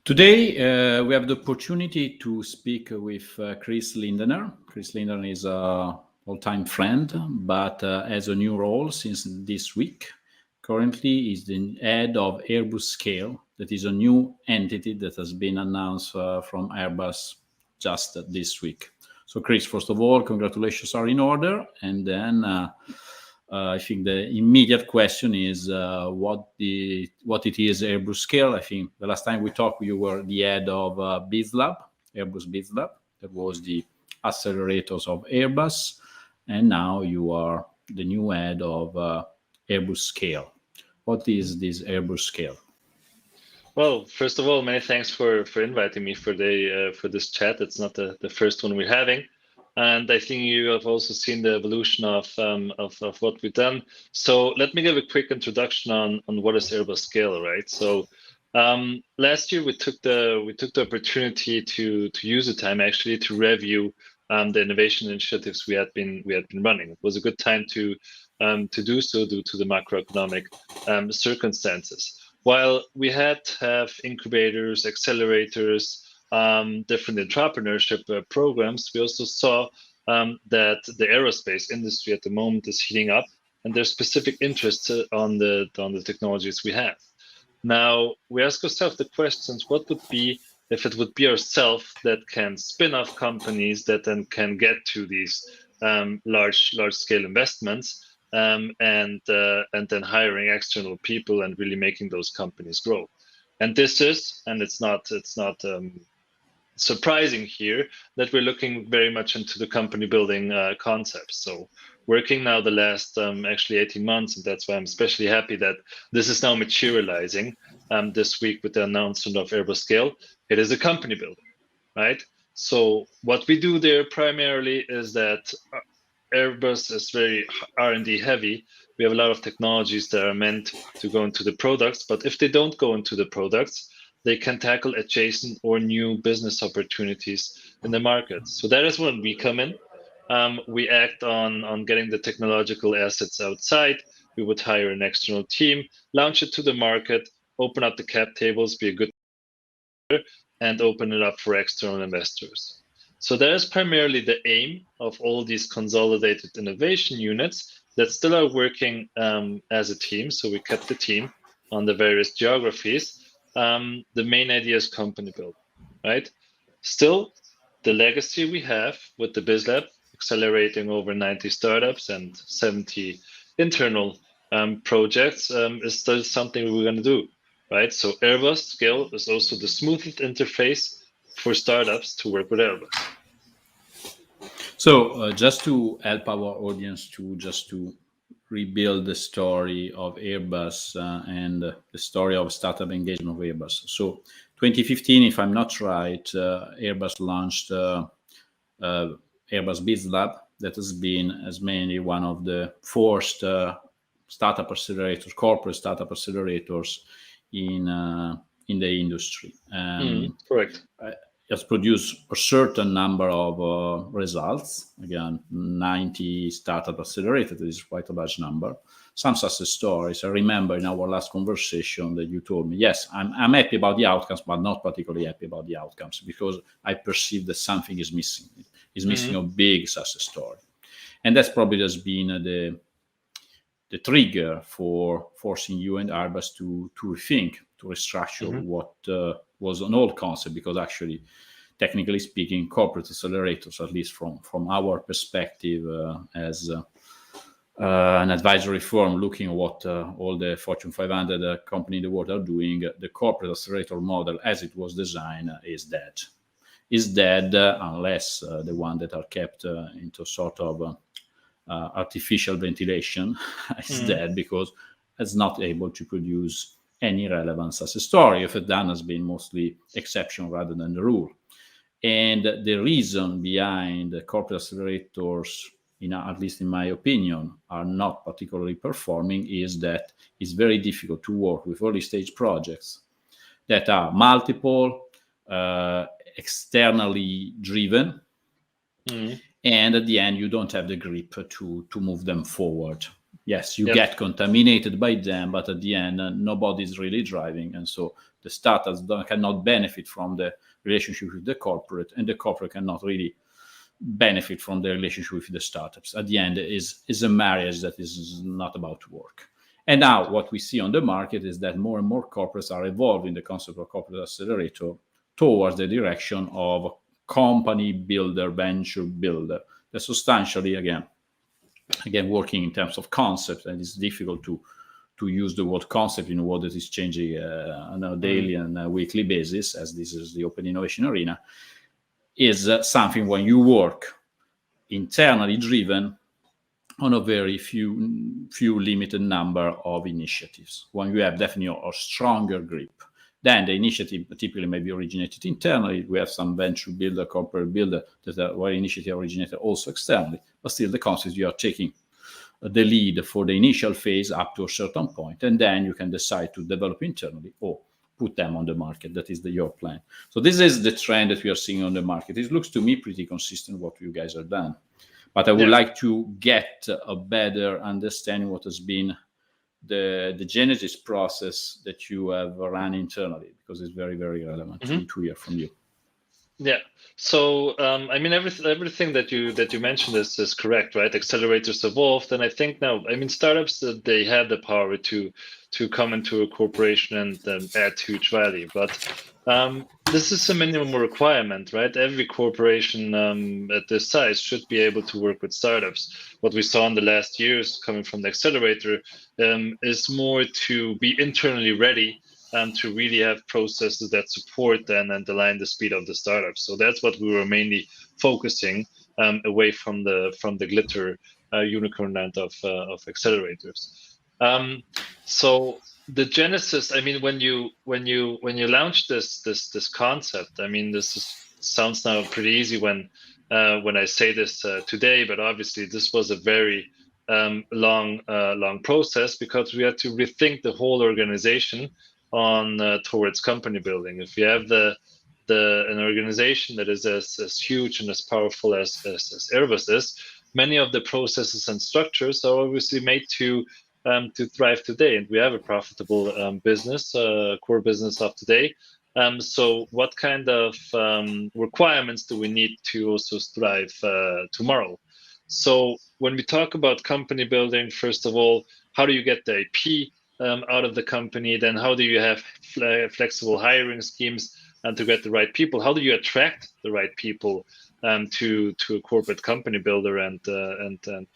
Today, we have the opportunity to speak with Chris Lindener. Chris Lindener is an all-time friend, but has a new role since this week. Currently, is the head of Airbus Scale. That is a new entity that has been announced from Airbus just this week. So, Chris, first of all, congratulations are in order. And then I think the immediate question is what it is Airbus Scale. I think the last time we talked, you were the head of Bizlab, Airbus Bizlab. That was the accelerators of Airbus. And now you are the new head of Airbus Scale. What is this Airbus Scale? Well, first of all, many thanks for inviting me for this chat. It's not the first one we're having. And I think you have also seen the evolution of what we've done. So let me give a quick introduction on what is Airbus Scale, right? So last year we took the opportunity to use the time actually to review the innovation initiatives we had been running. It was a good time to do so due to the macroeconomic circumstances. While we had to have incubators, accelerators, different intrapreneurship programs, we also saw that the aerospace industry at the moment is heating up, and there's specific interest on the technologies we have. Now we ask ourselves the questions: what would be if it would be ourselves that can spin off companies that then can get to these large scale investments, and then hiring external people and really making those companies grow. And this is, and it's not surprising here that we're looking very much into the company building concepts. So working now the last actually 18 months, and that's why I'm especially happy that this is now materializing this week with the announcement of Airbus Scale. It is a company builder, right? So what we do there primarily is that Airbus is very R&D heavy. We have a lot of technologies that are meant to go into the products, but if they don't go into the products, they can tackle adjacent or new business opportunities in the market. So that is when we come in. We act on getting the technological assets outside. We would hire an external team, launch it to the market, open up the cap tables, be a good and open it up for external investors. So that is primarily the aim of all these consolidated innovation units that still are working as a team. So we kept the team on the various geographies. The main idea is company building, right? Still, the legacy we have with the Bizlab, accelerating over 90 startups and 70 internal projects, is still something we're going to do, right? So Airbus Scale is also the smoothest interface for startups to work with Airbus. So just to help our audience to rebuild the story of Airbus and the story of startup engagement of Airbus. So 2015, if I'm not right, Airbus launched Airbus Bizlab. That has been as mainly one of the first startup accelerators, corporate startup accelerators in the industry. Correct. Has produced a certain number of results. Again, 90 startup accelerators is quite a large number. Some success stories. I remember in our last conversation that you told me, yes, I'm happy about the outcomes, but not particularly happy about the outcomes because I perceive that something is missing. It's missing a big success story. And that's probably has been the trigger for forcing you and Airbus to rethink, to restructure what was an old concept, because actually, technically speaking, corporate accelerators, at least from our perspective as an advisory firm looking at what all the Fortune 500 company in the world are doing, the corporate accelerator model as it was designed is dead. Is dead unless the one that are kept into sort of artificial ventilation is dead because it's not able to produce any relevance as a story. If it done has been mostly exception rather than the rule. And the reason behind the corporate accelerators, at least in my opinion, are not particularly performing is that it's very difficult to work with early stage projects that are multiple, externally driven, and at the end you don't have the grip to move them forward. Yes, you get contaminated by them, but at the end nobody's really driving, and so the startups cannot benefit from the relationship with the corporate, and the corporate cannot really benefit from the relationship with the startups. At the end is a marriage that is not about to work. And now what we see on the market is that more and more corporates are evolving the concept of corporate accelerator towards the direction of company builder, venture builder. That substantially, again, working in terms of concept, and it's difficult to use the word concept in a world that is changing on a daily and weekly basis, as this is the open innovation arena, is something when you work internally driven on a very few limited number of initiatives. When you have definitely a stronger grip, then the initiative typically may be originated internally. We have some venture builder, corporate builder that are where initiative originated also externally, but still the concept you are taking the lead for the initial phase up to a certain point, and then you can decide to develop internally or put them on the market. That is your plan. So this is the trend that we are seeing on the market. It looks to me pretty consistent with what you guys have done. But I would like to get a better understanding what has been the genesis process that you have run internally, because it's very, very relevant to hear from you. Yeah. So I mean, everything that you mentioned is correct, right? Accelerators evolved, and I think now, I mean, startups they have the power to come into a corporation and add huge value, but this is a minimum requirement, right? Every corporation at this size should be able to work with startups. What we saw in the last years coming from the accelerator is more to be internally ready to really have processes that support and align the speed of the startups. So that's what we were mainly focusing away from the glitter unicorn land of accelerators. So the genesis, I mean, when you launch this concept, I mean, sounds now pretty easy when I say this today, but obviously this was a very long process, because we had to rethink the whole organization on towards company building. If you have an organization that is as huge and as powerful as Airbus is, many of the processes and structures are obviously made to thrive today, and we have a profitable business, core business of today. So what kind of requirements do we need to also thrive tomorrow? So when we talk about company building, first of all, how do you get the IP out of the company? Then how do you have flexible hiring schemes and to get the right people? How do you attract the right people to a corporate company builder and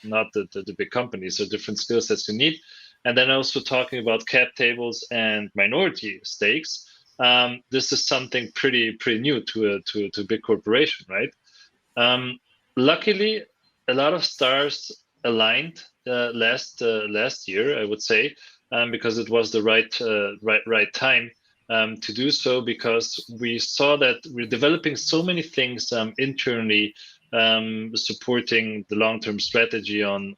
not the big companies? So different skill sets you need. And then also talking about cap tables and minority stakes. This is something pretty new to a big corporation, right? Luckily, a lot of stars aligned last year, I would say, because it was the right time to do so, because we saw that we're developing so many things internally, supporting the long-term strategy on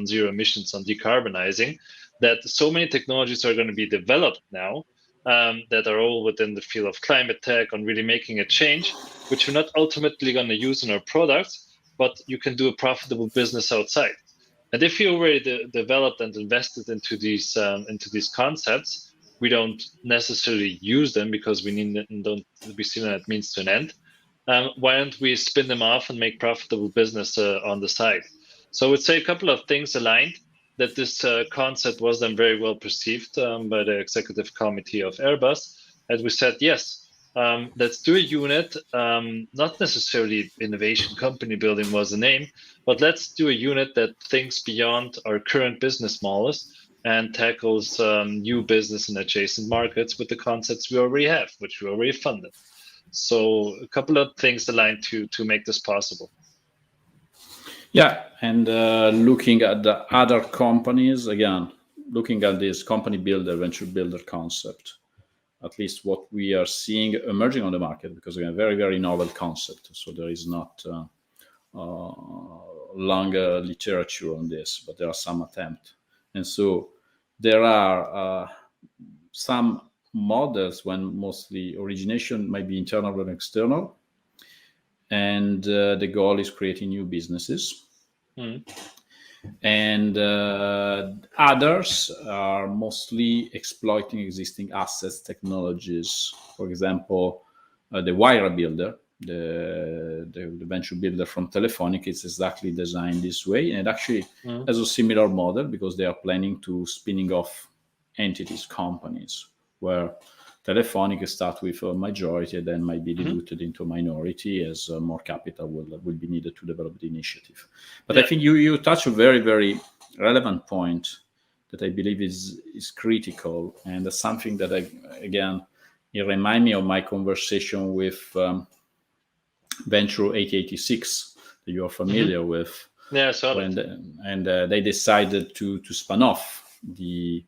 zero emissions, on decarbonizing, that so many technologies are going to be developed now that are all within the field of climate tech, on really making a change, which we're not ultimately going to use in our products, but you can do a profitable business outside. And if you already developed and invested into these concepts, we don't necessarily use them because we see that it means to an end. Why don't we spin them off and make profitable business on the side? So I would say a couple of things aligned, that this concept was then very well perceived by the executive committee of Airbus. As we said, yes, let's do a unit, not necessarily innovation company building was the name, but let's do a unit that thinks beyond our current business models and tackles new business in adjacent markets with the concepts we already have, which we already funded. So a couple of things aligned to make this possible. Yeah, and looking at the other companies, again, looking at this company builder, venture builder concept, at least what we are seeing emerging on the market, because again, very, very novel concept. So there is not longer literature on this, but there are some attempts. And so there are some models when mostly origination might be internal and external, and the goal is creating new businesses. And others are mostly exploiting existing assets, technologies. For example, the wire builder, the venture builder from Telefonica, is exactly designed this way, and actually has a similar model because they are planning to spinning off entities, companies, where Telefonica start with a majority and then might be diluted into a minority as more capital will be needed to develop the initiative. But I think you touch a very, very relevant point that I believe is critical, and that's something that it reminds me of my conversation with Venture 886 that you are familiar with. Yeah, I saw that. They decided to spin off the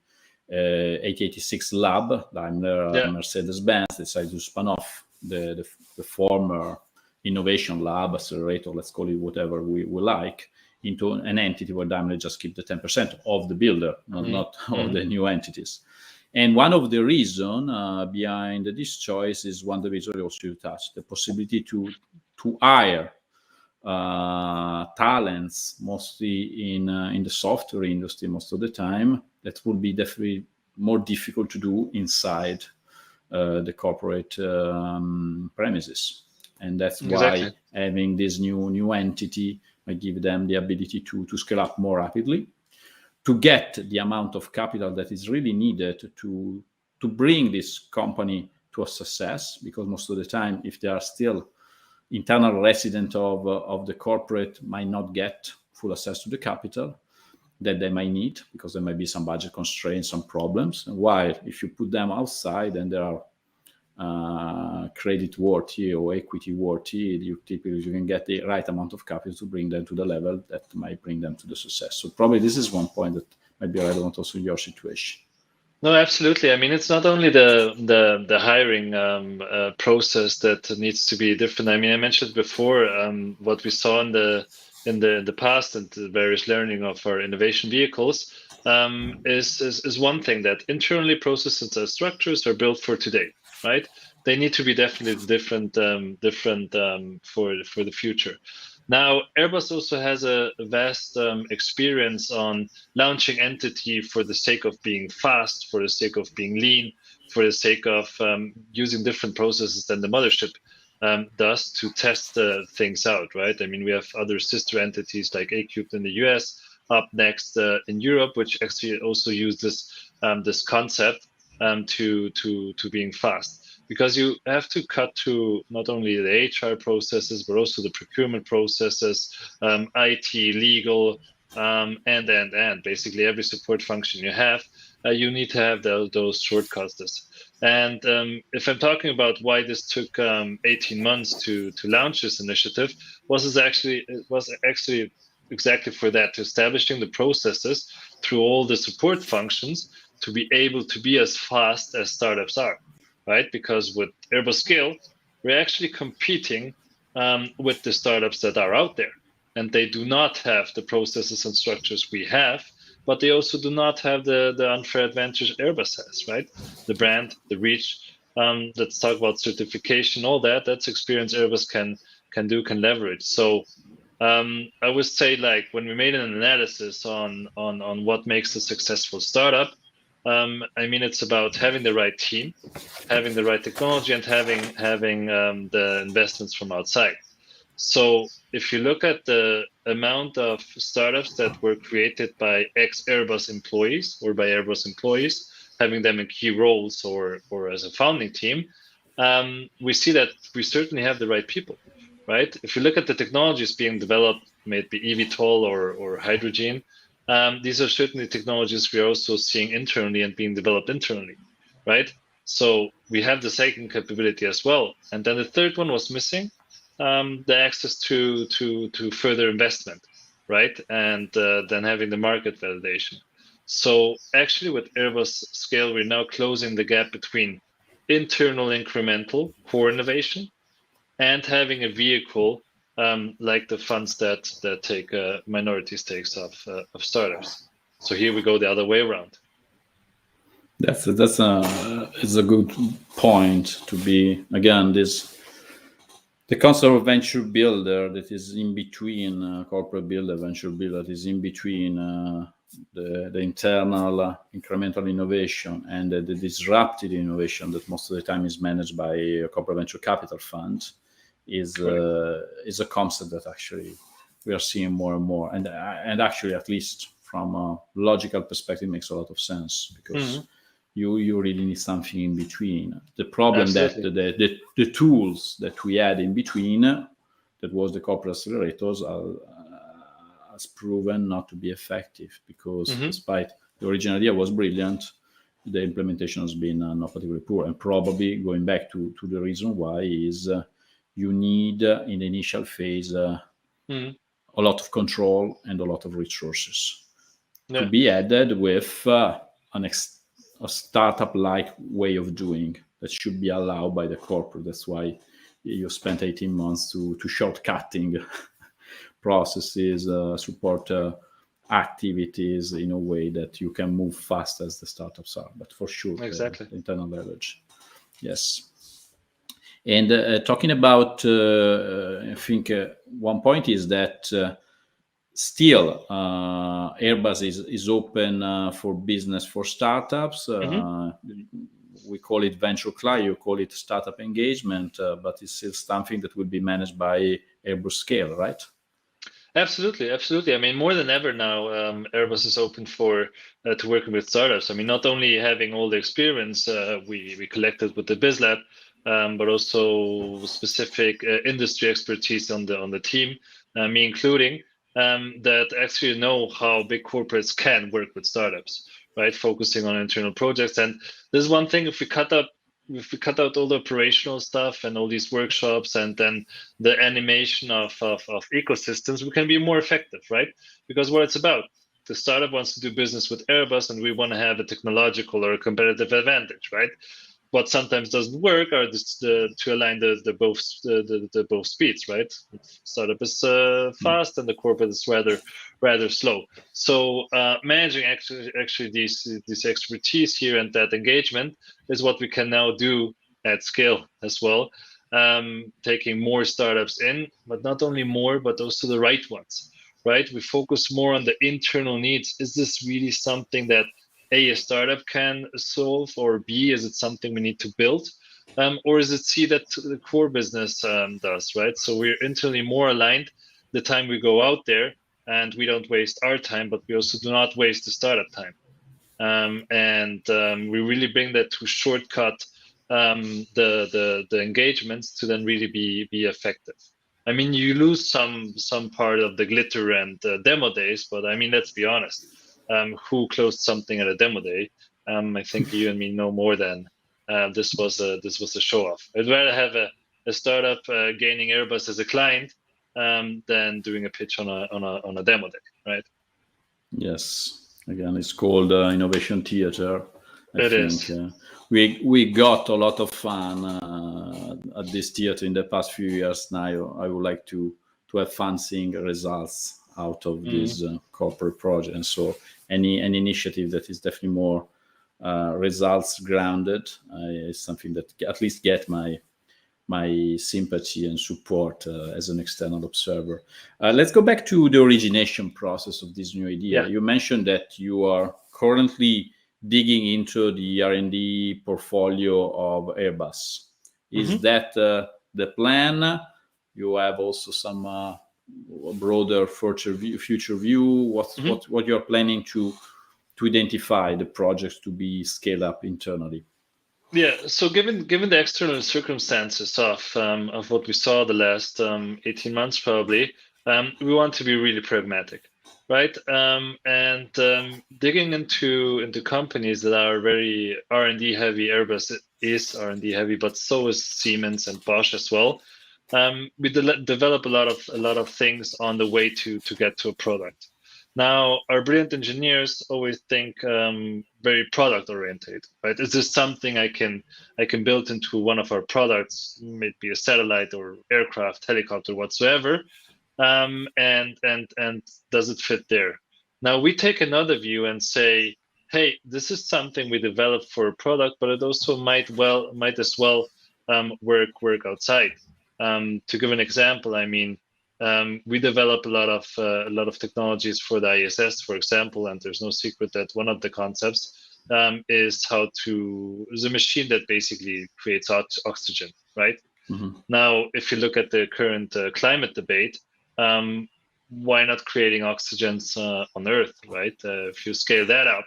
886 lab, Daimler, Mercedes-Benz decided to spin off the former innovation lab, accelerator, let's call it whatever we like, into an entity where Daimler just keep the 10% of the builder, not of the new entities. And one of the reasons behind this choice is one that we also touched, the possibility to hire talents, mostly in the software industry most of the time, that will be definitely more difficult to do inside the corporate premises. And that's why having this new entity might give them the ability to scale up more rapidly, to get the amount of capital that is really needed to bring this company to a success, because most of the time, if they are still internal resident of the corporate, might not get full access to the capital that they might need, because there might be some budget constraints, some problems. While if you put them outside and they are credit worthy or equity worthy, you can get the right amount of capital to bring them to the level that might bring them to the success. So probably this is one point that might be relevant also in your situation. No, absolutely. I mean, it's not only the hiring process that needs to be different. I mean, I mentioned before what we saw in the past and the various learning of our innovation vehicles is one thing, that internally processes and structures are built for today, right? They need to be definitely different for the future. Now, Airbus also has a vast experience on launching entity for the sake of being fast, for the sake of being lean, for the sake of using different processes than the mothership does to test things out, right? I mean, we have other sister entities like A-Cubed in the US, up next in Europe, which actually also use this concept to being fast. Because you have to cut to not only the HR processes, but also the procurement processes, IT, legal, and basically every support function you have, you need to have those shortcuts. And if I'm talking about why this took 18 months to launch this initiative, was actually exactly for that, to establishing the processes through all the support functions to be able to be as fast as startups are. Right, because with Airbus Scale, we're actually competing with the startups that are out there, and they do not have the processes and structures we have, but they also do not have the unfair advantage Airbus has, right? The brand, the reach. Let's talk about certification, all that. That's experience Airbus can leverage. So I would say, like, when we made an analysis on what makes a successful startup, I mean, it's about having the right team, having the right technology, and having the investments from outside. So if you look at the amount of startups that were created by ex-Airbus employees or by Airbus employees, having them in key roles or as a founding team, we see that we certainly have the right people, right? If you look at the technologies being developed, may it be eVTOL or hydrogen, these are certainly technologies we are also seeing internally and being developed internally, right? So we have the second capability as well. And then the third one was missing, the access to further investment, right? And then having the market validation. So actually with Airbus Scale, we're now closing the gap between internal incremental core innovation and having a vehicle like the funds that take minority stakes of startups. So here we go the other way around. That's a good point to be, again, the concept of venture builder that is in between corporate builder, venture builder that is in between the internal incremental innovation and the disruptive innovation that most of the time is managed by a corporate venture capital fund is a concept that actually we are seeing more and more, and actually, at least from a logical perspective, makes a lot of sense, because you really need something in between. The problem Absolutely. that the tools that we had in between, that was the corporate accelerators, has proven not to be effective, because despite the original idea was brilliant, the implementation has been not particularly poor. And probably going back to the reason why is you need in the initial phase a lot of control and a lot of resources to be added with a startup-like way of doing that should be allowed by the corporate. That's why you spent 18 months to shortcutting processes, support activities in a way that you can move fast as the startups are. But for sure, Exactly. the internal leverage. Yes. And talking about, I think one point is that still Airbus is open for business for startups. We call it venture client, you call it startup engagement, but it's still something that will be managed by Airbus Scale, right? Absolutely. I mean, more than ever now, Airbus is open for to working with startups. I mean, not only having all the experience we collected with the Bizlab, but also specific industry expertise on the team, me including, that actually know how big corporates can work with startups, right? Focusing on internal projects. And there's one thing: if we cut out all the operational stuff and all these workshops and then the animation of ecosystems, we can be more effective, right? Because what it's about, the startup wants to do business with Airbus and we want to have a technological or a competitive advantage, right? What sometimes doesn't work are to align the both speeds, right? Startup is fast and the corporate is rather slow. So managing actually this expertise here and that engagement is what we can now do at scale as well, taking more startups in, but not only more, but also the right ones, right? We focus more on the internal needs. Is this really something that A, a startup can solve, or B, is it something we need to build? Or is it C, that the core business does, right? So we're internally more aligned the time we go out there, and we don't waste our time, but we also do not waste the startup time. And we really bring that to shortcut the engagements to then really be effective. I mean, you lose some part of the glitter and demo days, but I mean, let's be honest. Who closed something at a demo day? I think you and me know more than this was a show off. I'd rather have a startup gaining Airbus as a client than doing a pitch on a demo day, right? Yes. Again, it's called innovation theater. I think is. we got a lot of fun at this theater in the past few years. Now I would like to have fun seeing results out of this corporate project. And so any initiative that is definitely more results grounded is something that at least get my sympathy and support as an external observer. Let's go back to the origination process of this new idea. Yeah. You mentioned that you are currently digging into the R&D portfolio of Airbus. Is that the plan? You have also some broader future view. What you're planning to identify the projects to be scaled up internally? Yeah, so given the external circumstances of what we saw the last 18 months probably, we want to be really pragmatic, right? And digging into companies that are very R&D heavy. Airbus is R&D heavy, but so is Siemens and Bosch as well. We develop a lot of things on the way to get to a product. Now, our brilliant engineers always think very product oriented, right? Is this something I can build into one of our products, maybe a satellite or aircraft, helicopter, whatsoever, and does it fit there? Now we take another view and say, hey, this is something we developed for a product, but it also might as well work outside. To give an example, I mean, we develop a lot of technologies for the ISS, for example, and there's no secret that one of the concepts is the machine that basically creates oxygen, right? Mm-hmm. Now, if you look at the current climate debate, um, why not creating oxygens on Earth, right? If you scale that up,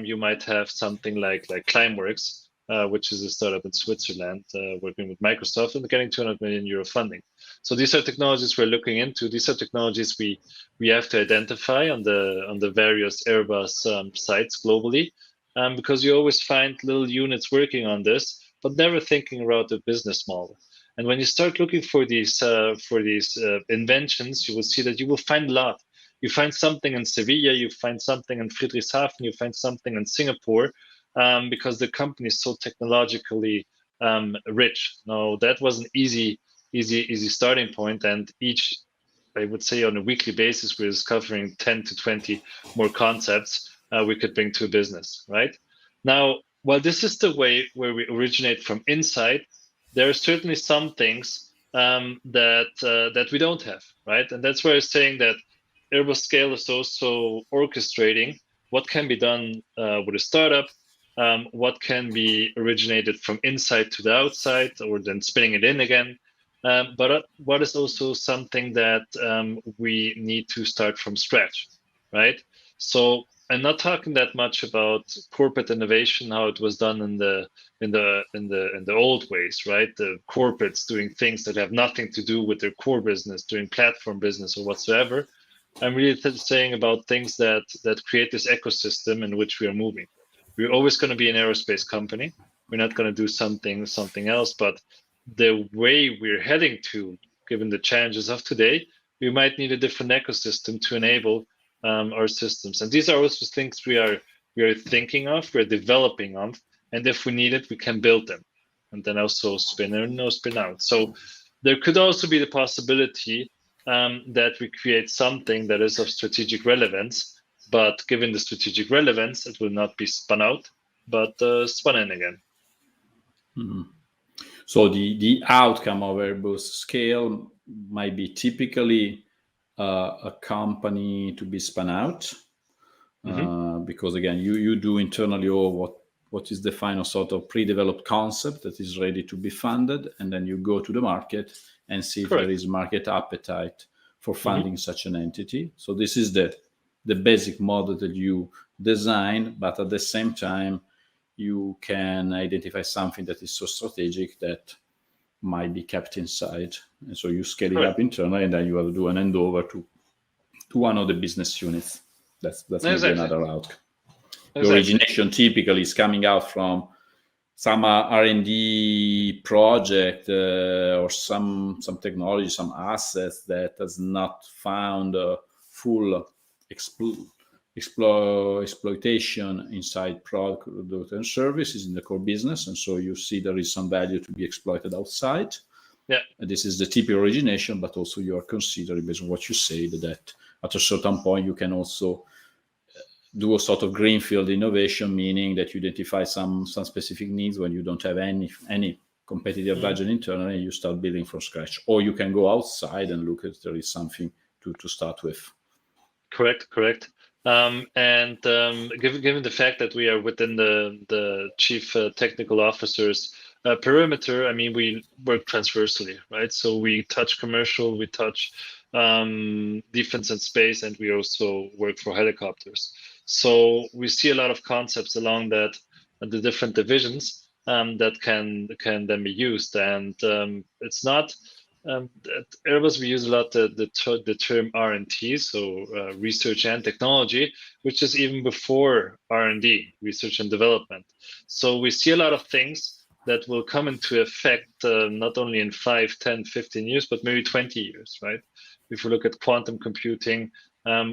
you might have something like Climeworks, which is a startup in Switzerland working with Microsoft and getting 200 million euro funding. So these are technologies we're looking into. These are technologies we have to identify on the various Airbus sites globally, because you always find little units working on this, but never thinking about the business model. And when you start looking for these inventions, you will see that you will find a lot. You find something in Sevilla, you find something in Friedrichshafen, you find something in Singapore, because the company is so technologically rich. Now that was an easy starting point, and each, I would say, on a weekly basis, we're discovering 10 to 20 more concepts we could bring to a business, right? Now, while this is the way where we originate from inside, there are certainly some things that we don't have, right? And that's why I'm saying that Airbus Scale is also orchestrating what can be done with a startup, what can be originated from inside to the outside, or then spinning it in again. But what is also something that we need to start from scratch, right? So I'm not talking that much about corporate innovation, how it was done in the old ways, right? The corporates doing things that have nothing to do with their core business, doing platform business or whatsoever. I'm really saying about things that create this ecosystem in which we are moving. We're always going to be an aerospace company. We're not going to do something else. But the way we're heading to, given the challenges of today, we might need a different ecosystem to enable our systems. And these are also things we are thinking of, we're developing on, and if we need it, we can build them, and then also spin in or spin out. So there could also be the possibility that we create something that is of strategic relevance, but given the strategic relevance, it will not be spun out, but spun in again. Mm-hmm. So the outcome of Airbus Scale might be typically a company to be spun out, because again, you do internally or what is the final sort of pre-developed concept that is ready to be funded, and then you go to the market and see if Correct. there is market appetite for funding such an entity. So this is the basic model that you design, but at the same time you can identify something that is so strategic that might be kept inside, and so you scale it up internally, and then you have to do an handover to one of the business units. That's maybe another outcome. The origination typically is coming out from some R&D project or some technology, some assets that has not found a full exploitation inside product and services in the core business, and so you see there is some value to be exploited outside. Yeah, and this is the typical origination, but also you are considering, based on what you said, that at a certain point you can also do a sort of greenfield innovation, meaning that you identify some specific needs when you don't have any competitive budget internally, and you start building from scratch. Or you can go outside and look if there is something to start with. Correct. Given the fact that we are within the chief technical officer's perimeter, I mean, we work transversely, right? So we touch commercial, we touch defense and space, and we also work for helicopters. So we see a lot of concepts along that, the different divisions. that can then be used. And it's not at Airbus, we use a lot the term R&T, so research and technology, which is even before R&D, research and development. So we see a lot of things that will come into effect not only in 5, 10, 15 years, but maybe 20 years, right? If we look at quantum computing,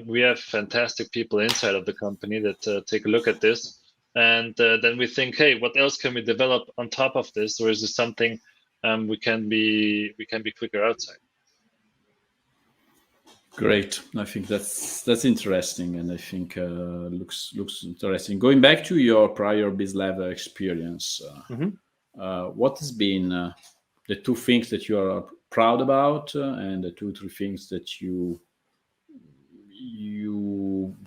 we have fantastic people inside of the company that take a look at this. And then we think, hey, what else can we develop on top of this? Or is this something we can be quicker outside? Great. I think that's interesting, and I think looks interesting. Going back to your prior Bizlab experience, what has been the two things that you are proud about, and the 2-3 things that you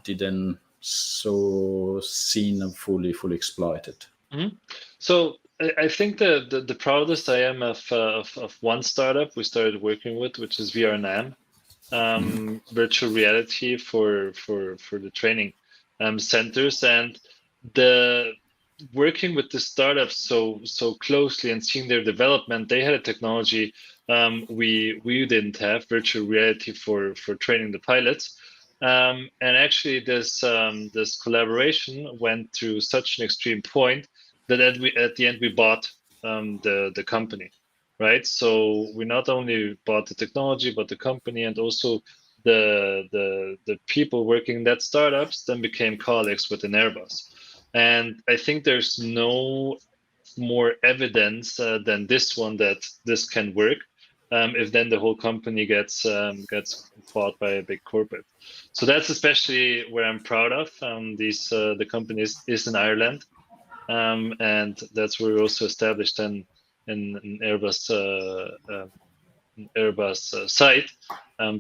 didn't seen fully exploited? So I think the proudest I am of one startup we started working with, which is VRNAM. Virtual reality for the training centers, and the working with the startups so closely and seeing their development. They had a technology we didn't have, virtual reality for training the pilots, and actually this collaboration went to such an extreme point that at the end we bought the company. Right, so we not only bought the technology, but the company, and also the people working in that startups then became colleagues within Airbus. And I think there's no more evidence than this one that this can work. If then the whole company gets bought by a big corporate, so that's especially where I'm proud of. The company is in Ireland, and that's where we also established an Airbus site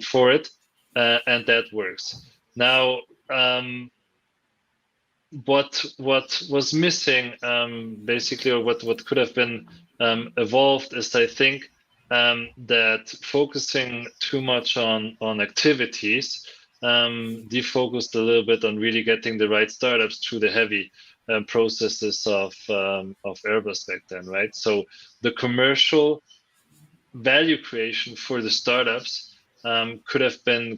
for it, and that works. Now, what was missing, basically, or what could have been evolved, is I think that focusing too much on activities defocused a little bit on really getting the right startups through the heavy processes of Airbus back then, right? So the commercial value creation for the startups could have been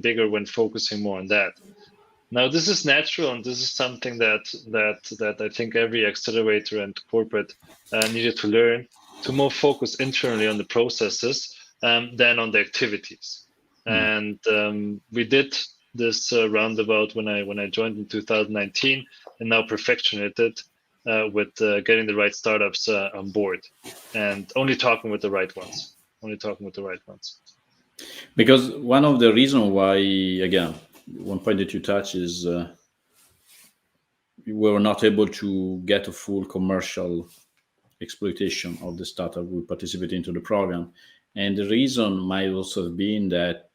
bigger when focusing more on that. Now, this is natural, and this is something that I think every accelerator and corporate needed to learn, to more focus internally on the processes than on the activities. And we did this roundabout when I joined in 2019, and now perfectioned it with getting the right startups on board, and only talking with the right ones. Because one of the reasons why, again, one point that you touch is we were not able to get a full commercial exploitation of the startup we participate into the program. And the reason might also have been that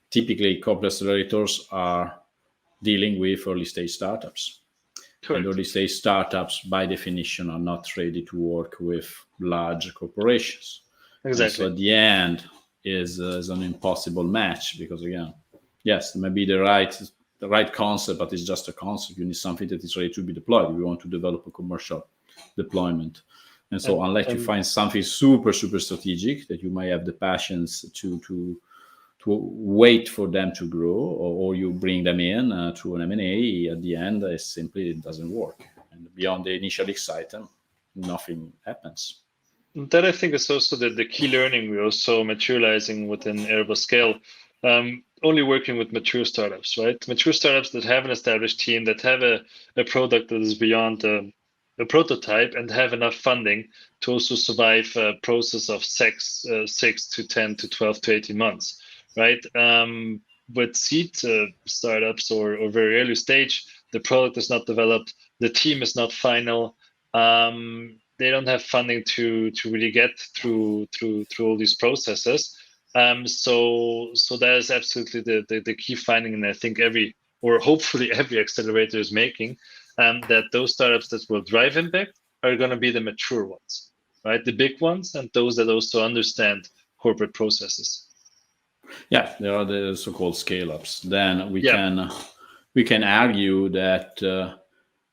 typically corporate accelerators are dealing with early stage startups. Correct. And early stage startups, by definition, are not ready to work with large corporations. Exactly. And so at the end is an impossible match, because again, yes, it may be the right concept, but it's just a concept. You need something that is ready to be deployed. We want to develop a commercial deployment. And so unless you find something super strategic that you might have the passions to wait for them to grow, or you bring them in through an M&A, at the end it doesn't work. And beyond the initial excitement, nothing happens. That I think is also the key learning we're also materializing within Airbus Scale. Only working with mature startups, right? Mature startups that have an established team, that have a product that is beyond a prototype, and have enough funding to also survive a process of 6 to 10 to 12 to 18 months, right? With seed startups or very early stage, the product is not developed, the team is not final. They don't have funding to really get through all these processes. So that is absolutely the key finding, and I think hopefully every accelerator is making, that those startups that will drive impact are going to be the mature ones, right? The big ones, and those that also understand corporate processes. Yeah, there are the so-called scale-ups. Then we can argue that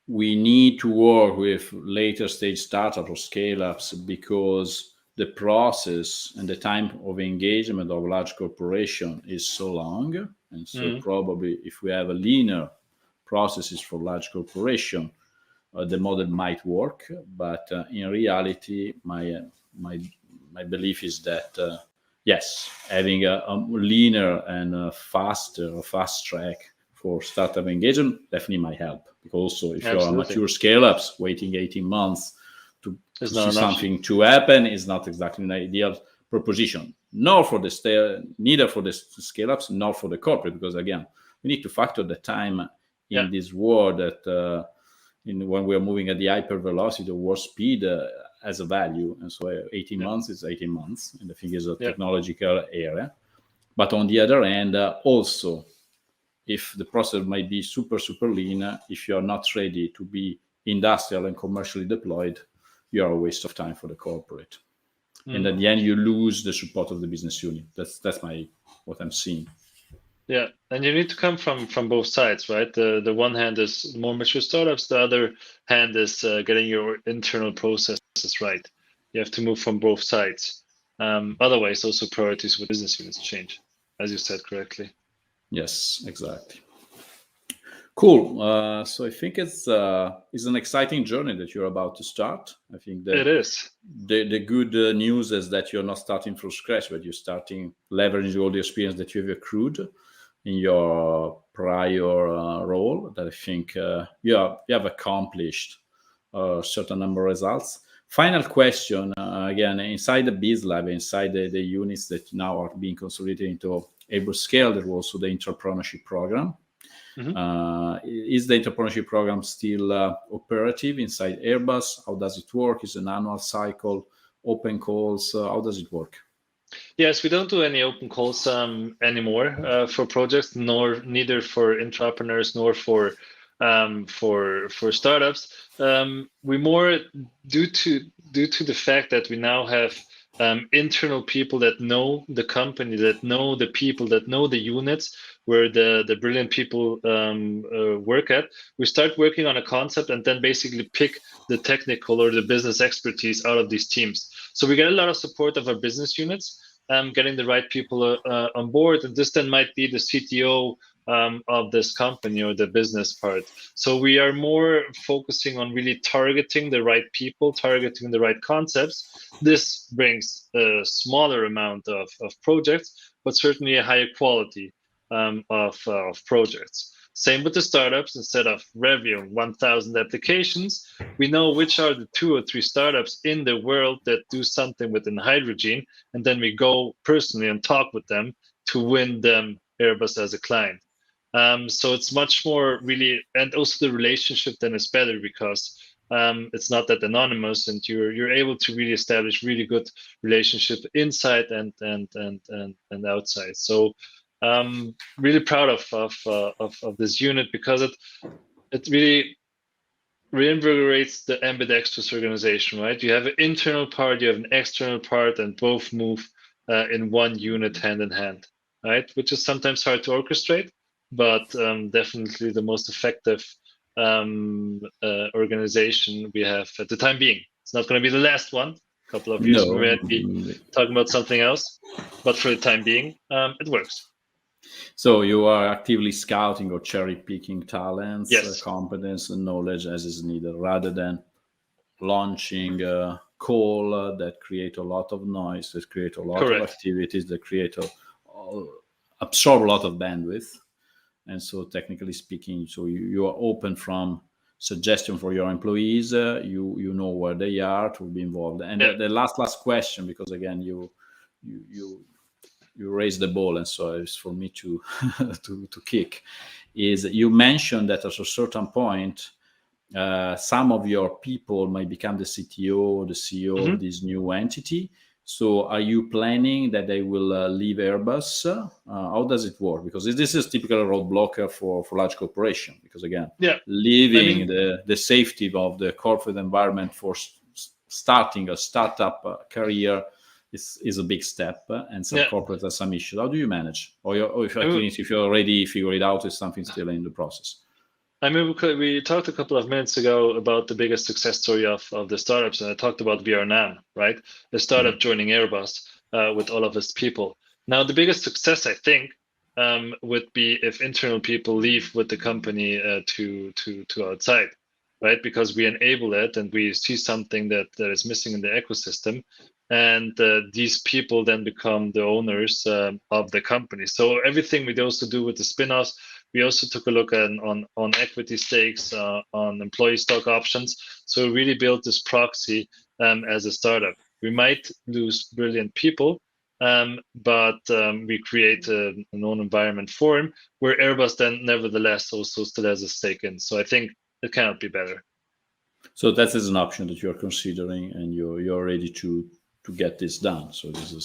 we need to work with later stage startups or scale-ups because the process and the time of engagement of large corporation is so long. And so probably if we have a leaner processes for large corporation, the model might work. But in reality, my belief is that yes, having a leaner and a faster, fast track for startup engagement definitely might help. Because also, if you're a mature scale-ups, waiting 18 months to see something to happen is not exactly an ideal proposition. Neither for the scale-ups, nor for the corporate. Because again, we need to factor the time in this world that when we are moving at the hyper velocity or warp speed as a value. And so 18 months is 18 months. And I think it's a technological area. But on the other hand, also, if the process might be super, super lean, if you are not ready to be industrial and commercially deployed, you are a waste of time for the corporate. And at the end, you lose the support of the business unit. That's what I'm seeing. Yeah, and you need to come from both sides, right? The one hand is more mature startups. The other hand is getting your internal processes right. You have to move from both sides. Otherwise, also priorities with business units change, as you said correctly. Yes, exactly. Cool. So I think it's an exciting journey that you're about to start. I think that it is. The good news is that you're not starting from scratch, but you're starting leveraging all the experience that you've accrued in your prior role. That I think you have accomplished a certain number of results. Final question, again, inside the Bizlab, inside the units that now are being consolidated into Airbus Scale, there was also the intrapreneurship program. Is the entrepreneurship program still operative inside Airbus? How does it work? Is it an annual cycle, open calls? How does it work? Yes, we don't do any open calls anymore for projects, neither for intrapreneurs nor for startups. We more due to the fact that we now have internal people that know the company, that know the people, that know the units where the brilliant people work at. We start working on a concept and then basically pick the technical or the business expertise out of these teams. So we get a lot of support of our business units, getting the right people on board, and this then might be the CTO of this company or the business part. So we are more focusing on really targeting the right people, targeting the right concepts. This brings a smaller amount of projects, but certainly a higher quality of projects. Same with the startups. Instead of reviewing 1,000 applications, we know which are the 2 or 3 startups in the world that do something within hydrogen, and then we go personally and talk with them to win them Airbus as a client. So it's much more really, and also the relationship then is better because it's not that anonymous, and you're able to really establish really good relationship inside and outside. So really proud of this unit because it really reinvigorates the ambidextrous organization, right? You have an internal part, you have an external part, and both move in one unit hand in hand, right? Which is sometimes hard to orchestrate, but definitely the most effective organization we have at the time being. It's not going to be the last one. A couple of years we might be talking about something else, but for the time being, it works. So you are actively scouting or cherry picking talents, yes. competence, and knowledge as is needed, rather than launching a call that create a lot of noise, that create a lot of activities, that create absorb a lot of bandwidth. And so, technically speaking, so you are open from suggestion for your employees. You know where they are to be involved. And the last question, because again you raise the ball, and so it's for me to to kick, is you mentioned that at a certain point some of your people might become the CTO or the CEO of this new entity. So are you planning that they will leave Airbus? How does it work? Because this is typical roadblocker for large corporation, because again, leaving the safety of the corporate environment for starting a startup career is a big step, and some corporates have some issues. How do you manage? Or if you already figure it out, is something still in the process? I mean, we talked a couple of minutes ago about the biggest success story of the startups, and I talked about Vietnam, right? The startup joining Airbus with all of its people. Now, the biggest success, I think, would be if internal people leave with the company to outside, right? Because we enable it, and we see something that is missing in the ecosystem, and these people then become the owners of the company. So everything we also do with the spin-offs. We also took a look on equity stakes, on employee stock options. So we really built this proxy as a startup. We might lose brilliant people, but we create a known environment for him, where Airbus then nevertheless also still has a stake in. So I think it cannot be better. So that is an option that you're considering, and you're ready to get this done. So this is.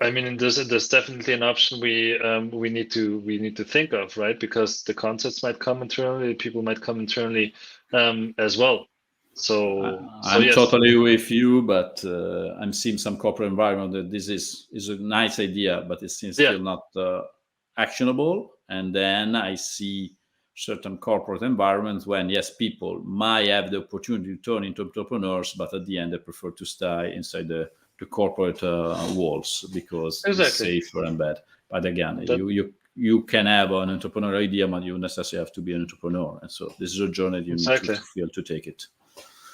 I mean, there's definitely an option we need to think of, right? Because the concepts might come internally, people might come internally as well. So I'm yes. totally with you, but I'm seeing some corporate environment that this is a nice idea, but it seems still not actionable. And then I see certain corporate environments when, yes, people might have the opportunity to turn into entrepreneurs, but at the end they prefer to stay inside the corporate walls because it's safer and bad. But again, you can have an entrepreneurial idea, but you necessarily have to be an entrepreneur. And so this is a journey you need to feel to take it.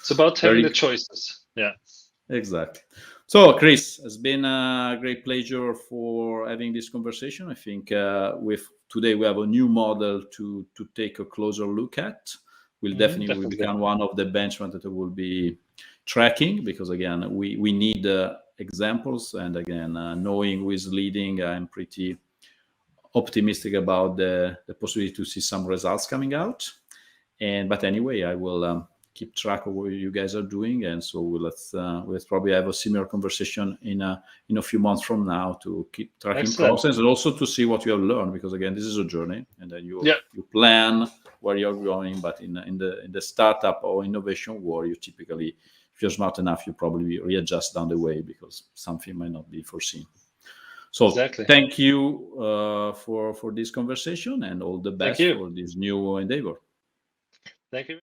It's about having the choices. Yeah. Exactly. So, Chris, it's been a great pleasure for having this conversation. I think with today we have a new model to take a closer look at. We'll definitely become one of the benchmarks that will be tracking, because again, we need examples, and again, knowing who is leading, I'm pretty optimistic about the possibility to see some results coming out. But anyway, I will keep track of what you guys are doing, and so let's probably have a similar conversation in a few months from now to keep tracking process, and also to see what you have learned, because again, this is a journey, and then you plan where you're going. But in the startup or innovation world, you typically, if you're smart enough, you probably readjust down the way because something might not be foreseen. So thank you for this conversation, and all the best for this new endeavor. Thank you.